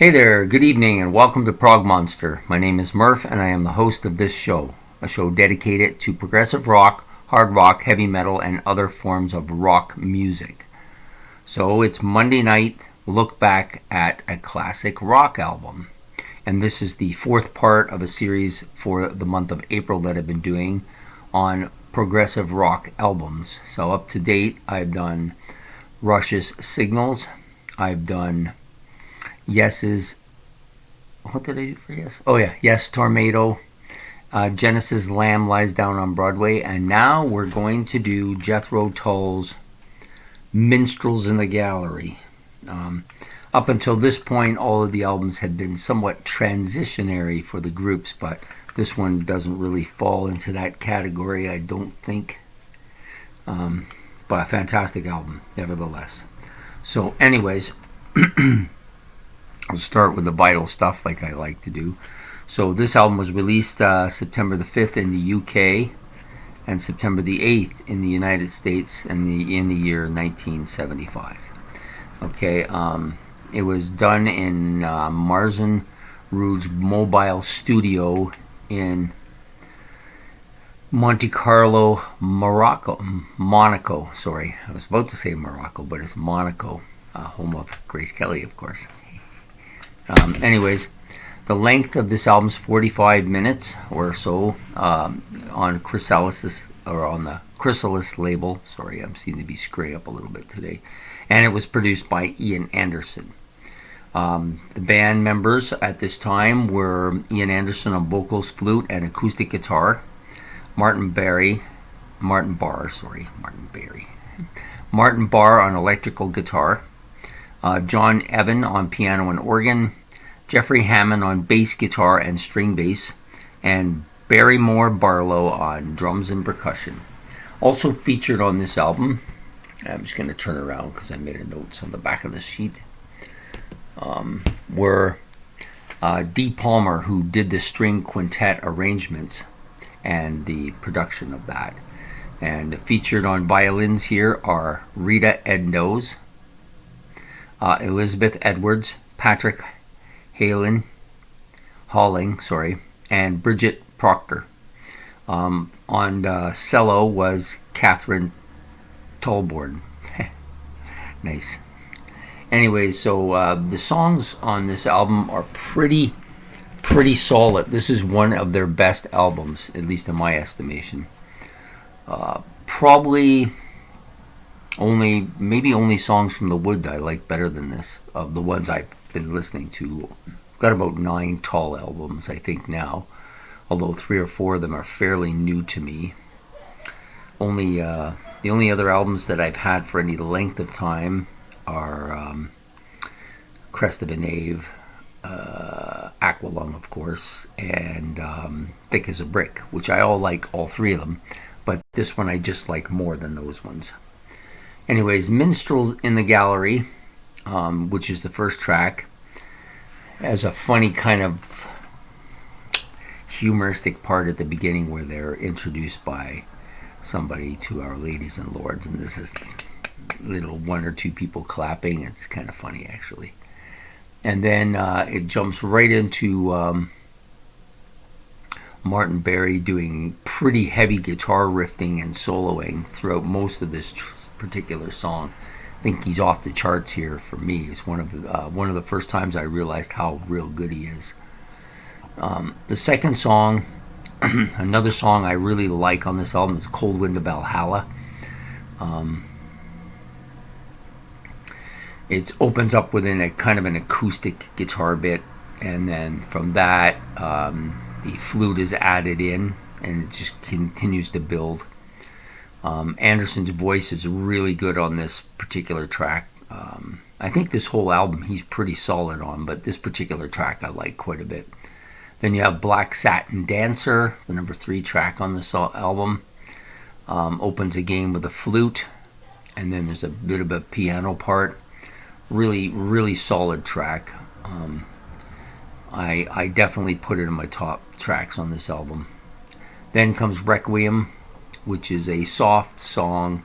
Hey there, good evening, and welcome to Prog Monster. My name is Murph, and I am the host of this show, a show dedicated to progressive rock, hard rock, heavy metal, and other forms of rock music. So it's Monday night, look back at a classic rock album. And this is the fourth part of a series for the month of April that I've been doing on progressive rock albums. So up to date, I've done Rush's Signals, I've done Yes's, what did I do for Yes? Oh yeah, Yes, Tornado, Genesis' Lamb Lies Down on Broadway, and now we're going to do Jethro Tull's Minstrels in the Gallery. Up until this point, all of the albums had been somewhat transitionary for the groups, but this one doesn't really fall into that category, I don't think. But a fantastic album, nevertheless. So anyways, I'll start with the vital stuff like I like to do. So this album was released September the 5th in the UK and September the 8th in the United States in the year 1975. Okay, it was done in Marzen Rouge Mobile Studio in Monte Carlo, Monaco. Sorry, I was about to say Morocco, but it's Monaco, home of Grace Kelly, of course. Anyways, the length of this album is 45 minutes or so on Chrysalis, or on the Chrysalis label. Sorry, I'm seeming to be screwing up a little bit today. And it was produced by Ian Anderson. The band members at this time were Ian Anderson on vocals, flute, and acoustic guitar, Martin Barr on electrical guitar, John Evan on piano and organ, Jeffrey Hammond on bass guitar and string bass, and Barrymore Barlow on drums and percussion. Also featured on this album, I'm just going to turn around because I made a notes on the back of the sheet, were Dee Palmer, who did the string quintet arrangements and the production of that. And featured on violins here are Rita Ednose, Elizabeth Edwards, Patrick Halling, and Bridget Proctor. On cello was Catherine Tolborn. Nice. Anyway, so the songs on this album are pretty solid. This is one of their best albums, at least in my estimation. Probably only Songs from the Wood that I like better than this, of the ones I've been listening to. I've got about 9 Tull albums, I think, now, although 3 or 4 of them are fairly new to me. The only other albums that I've had for any length of time are Crest of a Knave, Aqualung, of course, and Thick as a Brick, which I like all 3 of them, but this one I just like more than those ones. Anyways, Minstrels in the Gallery, which is the first track, has a funny kind of humoristic part at the beginning where they're introduced by somebody to our ladies and lords, and this is little 1 or 2 people clapping. It's kind of funny, actually. And then it jumps right into Martin Barry doing pretty heavy guitar riffing and soloing throughout most of this particular song. I think he's off the charts here for me. It's one of the first times I realized how real good he is. The second song, another song I really like on this album, is Cold Wind of Valhalla. It opens up with a kind of an acoustic guitar bit, and then from that the flute is added in, and it just continues to build. Anderson's voice is really good on this particular track. I think this whole album he's pretty solid on, but this particular track I like quite a bit. Then you have Black Satin Dancer, the number 3 track on this album. Opens again with a flute, and then there's a bit of a piano part. Really solid track. I definitely put it in my top tracks on this album. Then comes Requiem, which is a soft song.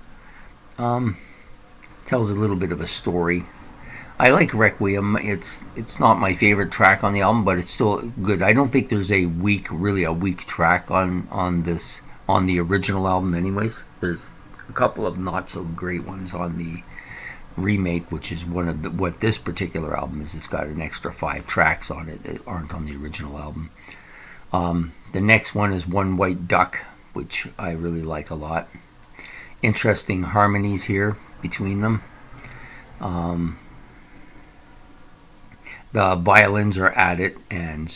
Tells a little bit of a story. I like Requiem. It's not my favorite track on the album, but it's still good. I don't think there's really a weak track on this on the original album. Anyways, there's a couple of not so great ones on the remake, which is what this particular album is. It's got an extra 5 tracks on it that aren't on the original album. The next one is One White Duck, which I really like a lot. Interesting harmonies here between them. The violins are added, and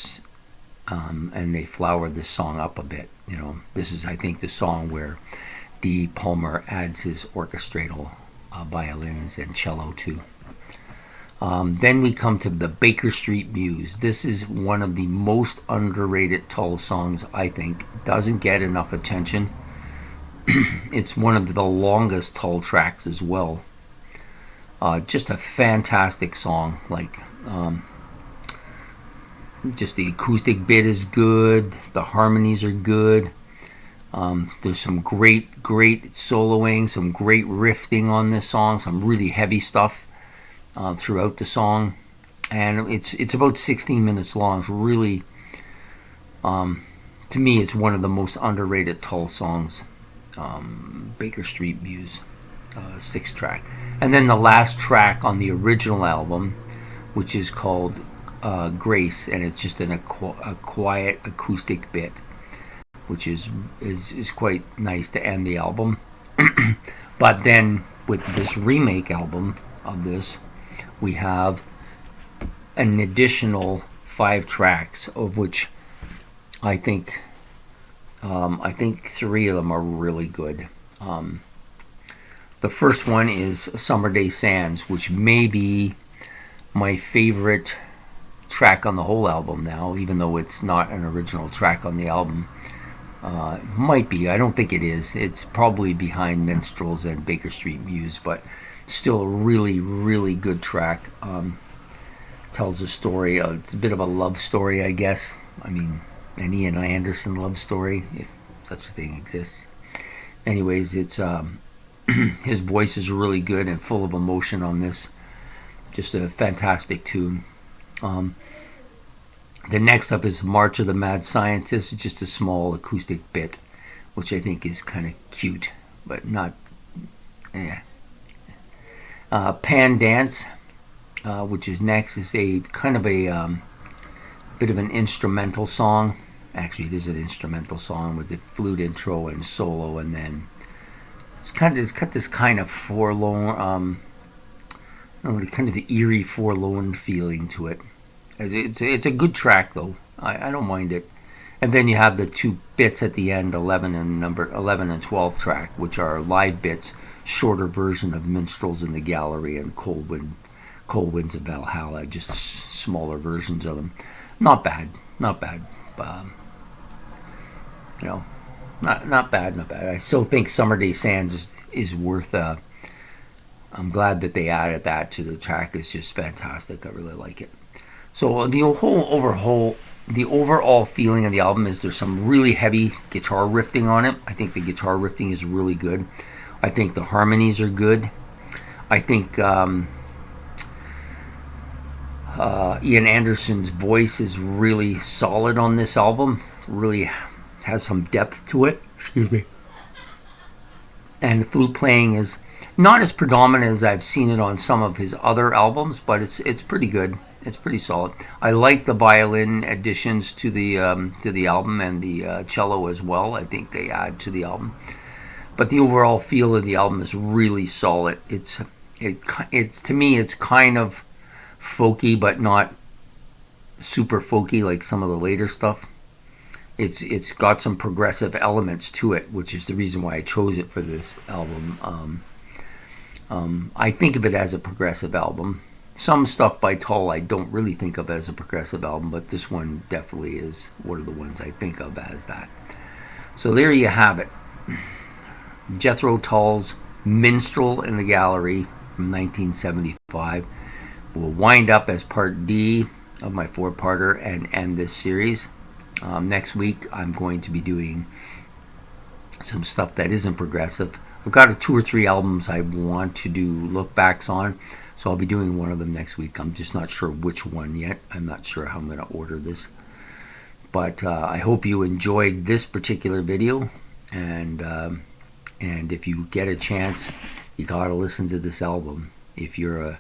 they flower this song up a bit. This is, I think, the song where D. Palmer adds his orchestral violins and cello too. Then we come to the Baker Street Muse. This is one of the most underrated Tull songs, I think. Doesn't get enough attention. It's one of the longest Tull tracks as well. Just a fantastic song. Just the acoustic bit is good. The harmonies are good. There's some great soloing, some great riffing on this song, some really heavy stuff throughout the song, and it's about 16 minutes long. It's really, to me, it's one of the most underrated Tull songs. Baker Street Muse, 6th track, and then the last track on the original album, which is called Grace, and it's just a quiet acoustic bit, which is quite nice to end the album. But then with this remake album of this, we have an additional 5 tracks, of which I think 3 of them are really good. The first one is Summer Day Sands, which may be my favorite track on the whole album now, even though it's not an original track on the album. Might be. I don't think it is. It's probably behind Minstrels and Baker Street Muse, but still a really good track. Tells a story. It's a bit of a love story, I guess. I mean, an Ian Anderson love story, if such a thing exists. Anyways, it's his voice is really good and full of emotion on this. Just a fantastic tune. The next up is March of the Mad Scientist. It's just a small acoustic bit, which I think is kind of cute, but not. Pan Dance, which is next, is a kind of a bit of an instrumental song. Actually, it is an instrumental song with the flute intro and solo, and then it's got this kind of forlorn, kind of the eerie, forlorn feeling to it. It's a good track though. I don't mind it. And then you have the 2 bits at the end, 11 and 12 track, which are live bits, shorter version of Minstrels in the Gallery and Cold Winds of Valhalla, just smaller versions of them. Not bad. Not bad. Not bad. I still think Summer Day Sands is worth. I'm glad that they added that to the track. It's just fantastic. I really like it. So the overall feeling of the album is there's some really heavy guitar riffing on it. I think the guitar riffing is really good. I think the harmonies are good. I think Ian Anderson's voice is really solid on this album. Really has some depth to it. Excuse me. And the flute playing is not as predominant as I've seen it on some of his other albums, but it's pretty good. It's pretty solid. I like the violin additions to the album, and the cello as well. I think they add to the album. But the overall feel of the album is really solid. It's to me, it's kind of folky, but not super folky like some of the later stuff. It's got some progressive elements to it, which is the reason why I chose it for this album. I think of it as a progressive album. Some stuff by Tull I don't really think of as a progressive album, but this one definitely is one of the ones I think of as that. So there you have it. Jethro Tull's Minstrel in the Gallery from 1975 will wind up as part D of my 4-parter and end this series. Next week I'm going to be doing some stuff that isn't progressive. I've got 2 or 3 albums I want to do look backs on. So I'll be doing one of them next week. I'm just not sure which one yet. I'm not sure how I'm going to order this. But I hope you enjoyed this particular video, and if you get a chance, you gotta listen to this album. If you're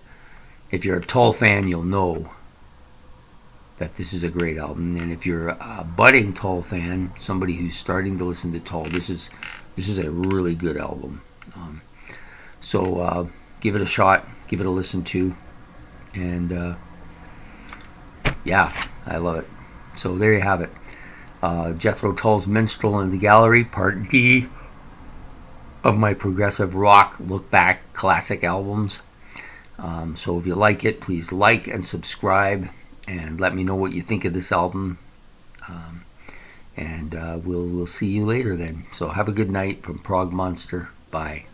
a Tull fan, you'll know that this is a great album. And if you're a budding Tull fan, somebody who's starting to listen to Tull, this is a really good album. So give it a shot, give it a listen to, and yeah, I love it. So there you have it. Jethro Tull's Minstrel in the Gallery, Part D of my progressive rock look back classic albums. So if you like it, please like and subscribe, and let me know what you think of this album. And we'll see you later then. So have a good night from Prog Monster. Bye.